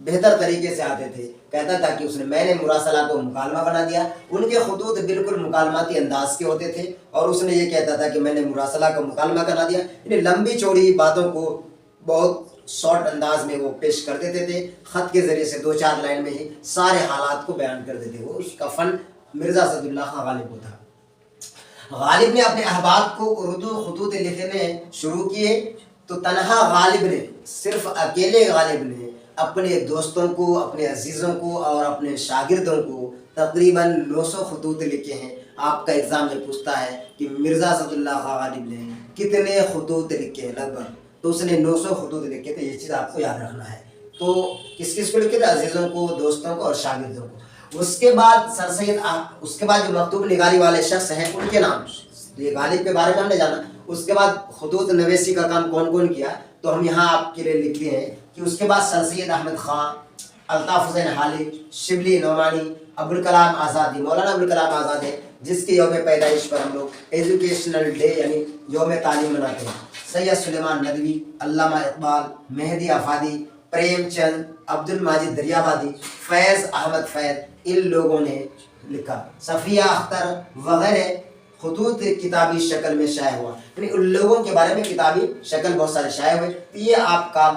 بہتر طریقے سے آتے تھے. کہتا تھا کہ میں نے مراسلہ کو مکالمہ بنا دیا. ان کے خطوط بالکل مکالماتی انداز کے ہوتے تھے اور اس نے یہ کہتا تھا کہ میں نے مراسلہ کا مکالمہ بنا دیا. یعنی لمبی چوڑی باتوں کو بہت شارٹ انداز میں وہ پیش کر دیتے تھے. خط کے ذریعے سے 2-4 لائن میں ہی سارے حالات کو بیان کر دیتے. وہ اس کا فن مرزا اسد اللہ خان غالب کو تھا. غالب نے اپنے احباب کو اردو خطوط لکھنے شروع کیے تو تنہا غالب نے، صرف اکیلے غالب نے اپنے دوستوں کو، اپنے عزیزوں کو اور اپنے شاگردوں کو تقریباً 900 خطوط لکھے ہیں. آپ کا ایگزام یہ پوچھتا ہے کہ مرزا اسد اللہ خان غالب نے کتنے خطوط لکھے ہیں لگ بھگ، تو اس نے 900 خطوط لکھے تھے. یہ چیز آپ کو یاد رکھنا ہے. تو کس کس کو لکھے تھے؟ عزیزوں کو، دوستوں کو اور شاگردوں کو. اس کے بعد اس کے بعد جو مکتوب نگاری والے شخص ہیں ان کے نام، یہ غالب کے بارے میں ہم نے جانا. اس کے بعد خطوط نویسی کا کام کون کون کیا تو ہم یہاں آپ کے لیے لکھتے ہیں کہ اس کے بعد سر سید احمد خان، الطاف حسین حالب، شبلی نعمانی، ابوالکلام آزادی، مولانا ابوالکلام آزاد ہے جس کی یوم پیدائش پر ہم لوگ ایجوکیشنل ڈے یعنی یوم تعلیم مناتے ہیں. سید سلیمان ندوی، علامہ اقبال، مہدی آفادی، پریم چند، عبد الماجد دریابادی، فیض احمد فیض، ان لوگوں نے لکھا. صفیہ اختر وغیرہ خطوط کتابی شکل میں شائع ہوا. یعنی ان لوگوں کے بارے میں کتابی شکل بہت سارے شائع ہوئے. یہ آپ کا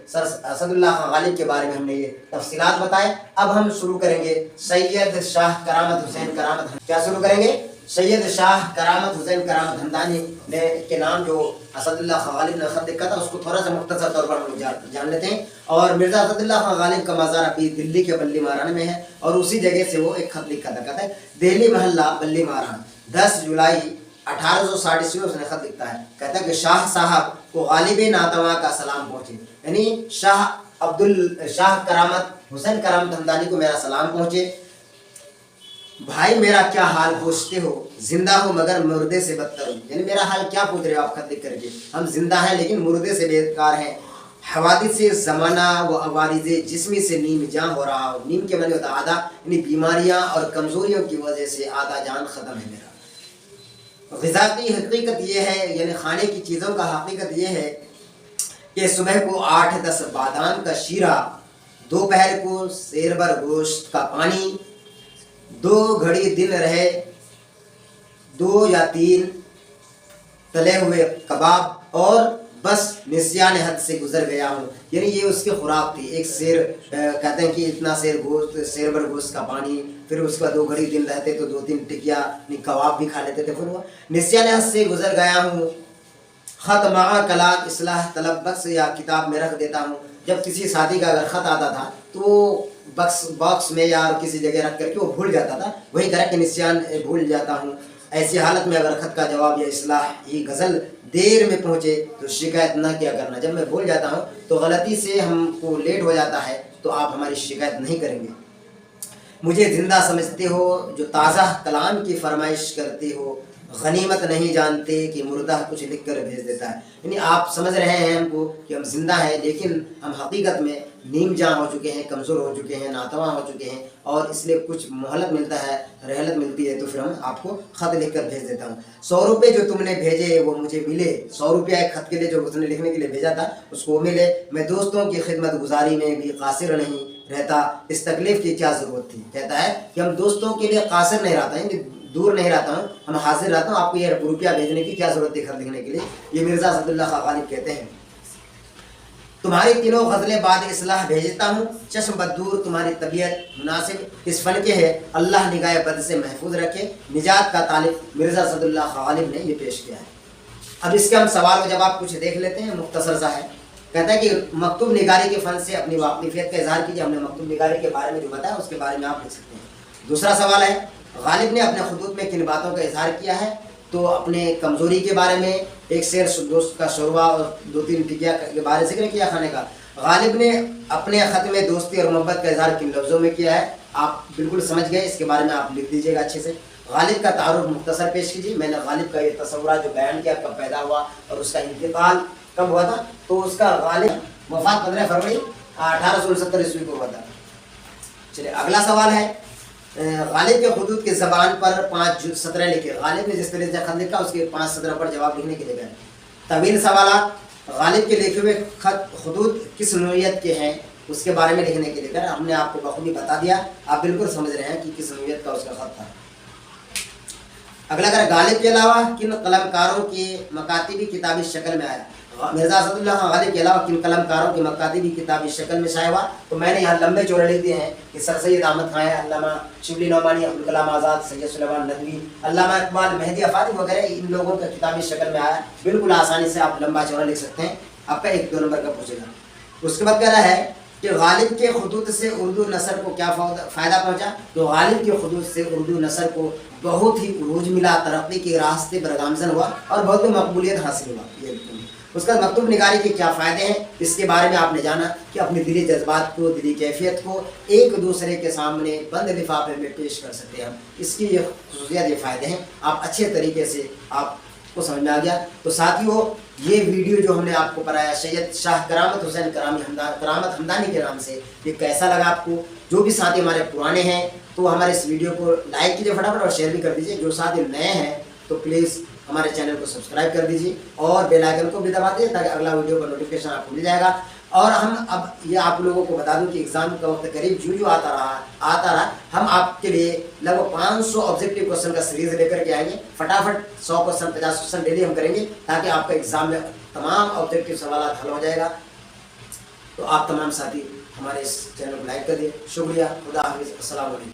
سر اسد اللہ خان غالب کے بارے میں ہم نے یہ تفصیلات بتائے. اب ہم شروع کریں گے سید شاہ کرامت حسین کرامت. کیا شروع کریں گے؟ سید شاہ کرامت حسین کرامت ہمدانی نے کے نام جو اسد اللہ خان غالب نے خط لکھا تھا اس کو تھوڑا سا مختصر طور پر ہم جان لیتے ہیں. اور مرزا اسد اللہ خان غالب کا مزار ابھی دلی کے بلی ماران میں ہے اور اسی جگہ سے وہ ایک خط لکھا تھا. کہتا ہے دہلی محلہ بلی ماران 10 جولائی 1860 میں اس نے خط لکھتا ہے. کہتا ہے کہ شاہ صاحب کو غالب ناتواں کا سلام پہنچے. یعنی شاہ کرامت حسین کرامت ہمدانی کو میرا سلام پہنچے. بھائی میرا کیا حال پوچھتے ہو، زندہ ہو مگر مردے سے بدتر ہوں. یعنی میرا حال کیا پوچھ رہے ہو آپ خط لکھ کر کے؟ ہم زندہ ہیں لیکن مردے سے بیکار ہیں. حوادث سے زمانہ و عوارض جسمی سے نیم جان ہو رہا ہو. نیم کے معنی ہوتا ہے آدھا، یعنی بیماریاں اور کمزوریوں کی وجہ سے آدھا جان ختم ہے میرا. غذا کی حقیقت یہ ہے، یعنی کھانے کی چیزوں کا حقیقت یہ ہے کہ صبح کو 8-10 بادام کا شیرہ، دوپہر کو سیربر گوشت کا پانی، 2 گھڑی دن رہے 2 یا 3 تلے ہوئے کباب اور بس نسیان حد سے گزر گیا ہوں. یعنی یہ اس کی خوراک تھی. ایک سیر کہتے ہیں کہ اتنا سیر بھر گوشت کا پانی، پھر اس کا 2 گھڑی دن رہتے تو 2-3 ٹکیا کباب بھی کھا لیتے تھے. پھر وہ نسیان حد سے گزر گیا ہوں. خط مع کلام اصلاح طلب بخش یا کتاب میں رکھ دیتا ہوں. جب کسی ساتھی کا اگر خط آتا تھا تو وہ باکس میں یا کسی جگہ رکھ کر کے وہ بھول جاتا تھا، وہی کرا کہ نسیان بھول جاتا ہوں. ایسی حالت میں اگر خط کا جواب یا اصلاح یہ غزل دیر میں پہنچے تو شکایت نہ کیا کرنا. جب میں بھول جاتا ہوں تو غلطی سے ہم کو لیٹ ہو جاتا ہے تو آپ ہماری شکایت نہیں کریں گے. مجھے زندہ سمجھتے ہو جو تازہ کلام کی فرمائش کرتے ہو، غنیمت نہیں جانتے کہ مردہ کچھ لکھ کر بھیج دیتا ہے. یعنی آپ سمجھ رہے ہیں ہم کو کہ ہم زندہ ہیں لیکن ہم حقیقت میں نیم جاں ہو چکے ہیں، کمزور ہو چکے ہیں، ناتواں ہو چکے ہیں اور اس لیے کچھ مہلت ملتا ہے، رحلت ملتی ہے تو پھر ہم آپ کو خط لکھ کر بھیج دیتا ہوں. 100 روپے جو تم نے بھیجے وہ مجھے ملے. 100 روپیہ ایک خط کے لیے جو اس نے لکھنے کے لیے بھیجا تھا اس کو ملے. میں دوستوں کی خدمت گزاری میں بھی قاصر نہیں رہتا، اس تکلیف کی کیا ضرورت تھی. کہتا ہے کہ ہم دوستوں کے لیے قاصر نہیں رہتا ہے، دور نہیں رہتا ہوں، ہم حاضر رہتا ہوں. آپ کو یہ روپیہ بھیجنے کی کیا ضرورت ہے خط لکھنے کے لیے. یہ مرزا اسد اللہ خان غالب کہتے ہیں. تمہاری تینوں غزلیں بعد اصلاح بھیجتا ہوں. چشم بدور تمہاری طبیعت مناسب اس فن کے ہے، اللہ نگاہ بد سے محفوظ رکھے. نجات کا طالب مرزا اسد اللہ خان غالب نے یہ پیش کیا ہے. اب اس کے ہم سوال و جواب کچھ دیکھ لیتے ہیں، مختصر سا ہے. کہتا ہے کہ مکتوب نگاری کے فن سے اپنی واقفیت کا اظہار کیجیے. ہم نے مکتوب نگاری کے بارے میں جو بتایا اس کے بارے میں آپ لکھ سکتے ہیں. دوسرا سوال ہے غالب نے اپنے خطوط میں کن باتوں کا اظہار کیا ہے. تو اپنے کمزوری کے بارے میں ایک شیر دوست کا شوربہ اور 2-3 ٹکیا کے بارے ذکر کیا کھانے کا. غالب نے اپنے خط میں دوستی اور محبت کا اظہار کن لفظوں میں کیا ہے. آپ بالکل سمجھ گئے، اس کے بارے میں آپ لکھ دیجیے گا اچھے سے. غالب کا تعارف مختصر پیش کیجیے. میں نے غالب کا یہ تصورات جو بیان کیا کب پیدا ہوا اور اس کا انتقال کب ہوا تھا. تو اس کا غالب وفات 15 فروری 1869 کو ہوا تھا. چلیے اگلا سوال ہے غالب کے خطوط کی زبان پر 5 سطریں لکھے. غالب نے جس طرح سے خط لکھا اس کے 5 سطروں پر جواب لکھنے کے لیے گئے. طویل سوالات. غالب کے لکھے ہوئے خطوط کس نوعیت کے ہیں؟ اس کے بارے میں لکھنے کے لیے کر ہم نے آپ کو بخوبی بتا دیا، آپ بالکل سمجھ رہے ہیں کہ کس نوعیت کا اس کا خط تھا۔ اگلا اگر غالب کے علاوہ کن قلمکاروں کی مکاتبی کتابی شکل میں آیا، مرزا اسد اللہ خان غالب کے علاوہ کن قلمکاروں کی مکاتبی کتابی شکل میں شائع ہوا، تو میں نے یہاں لمبے چوڑے لکھ دیے ہیں کہ سر سید احمد خان، علامہ شبلی نعمانی، عبدالکلام آزاد، سید سلیمان ندوی، علامہ اقبال، مہدی افاقی وغیرہ، ان لوگوں کا کتابی شکل میں آیا، بالکل آسانی سے آپ لمبا چوڑا لکھ سکتے ہیں۔ آپ کا 1-2 نمبر کا پوچھے گا۔ اس کے بعد کہہ رہا ہے کہ غالب کے خطوط سے اردو نثر کو کیا فائدہ پہنچا، تو غالب کے خطوط سے اردو نثر کو بہت ہی عروج ملا، ترقی کے راستے پر گامزن ہوا اور بہت ہی مقبولیت حاصل ہوا۔ یہ اس کا مکتوب نگاری کے کیا فائدے ہیں، اس کے بارے میں آپ نے جانا کہ اپنی دلی جذبات کو، دلی کیفیت کو ایک دوسرے کے سامنے بند لفافے میں پیش کر سکتے ہیں۔ اس کی یہ خصوصیات، یہ فائدے ہیں، آپ اچھے طریقے سے آپ کو سمجھ میں آ گیا۔ تو ساتھیوں، یہ ویڈیو جو ہم نے آپ کو پڑھایا سید شاہ کرامت حسین کرامت ہمدانی کے نام سے، یہ کیسا لگا آپ کو؟ جو بھی ساتھی ہمارے پرانے ہیں تو ہمارے اس ویڈیو کو لائک کیجیے فٹافٹ اور شیئر بھی کر دیجیے۔ جو ساتھی نئے ہیں تو پلیز ہمارے چینل کو سبسکرائب کر دیجیے اور بیل آئیکن کو بھی دبا دیجیے تاکہ اگلا ویڈیو کا نوٹیفیکیشن آپ کو مل جائے گا۔ اور ہم اب یہ آپ لوگوں کو بتا دوں کہ ایگزام کا وقت قریب جو آتا رہا ہم آپ کے لیے لگ بھگ 500 آبجیکٹیو کوسچن کا سیریز لے کر کے آئیں گے۔ فٹافٹ 100 کوسچن 50 کوسچن ڈیلی ہم کریں گے تاکہ آپ کا ایگزام میں تمام آبجیکٹیو سوالات حل ہو جائے گا۔ تو آپ تمام ساتھی ہمارے اس چینل کو لائک کر دیں۔ شکریہ، خدا حافظ، السلام علیکم۔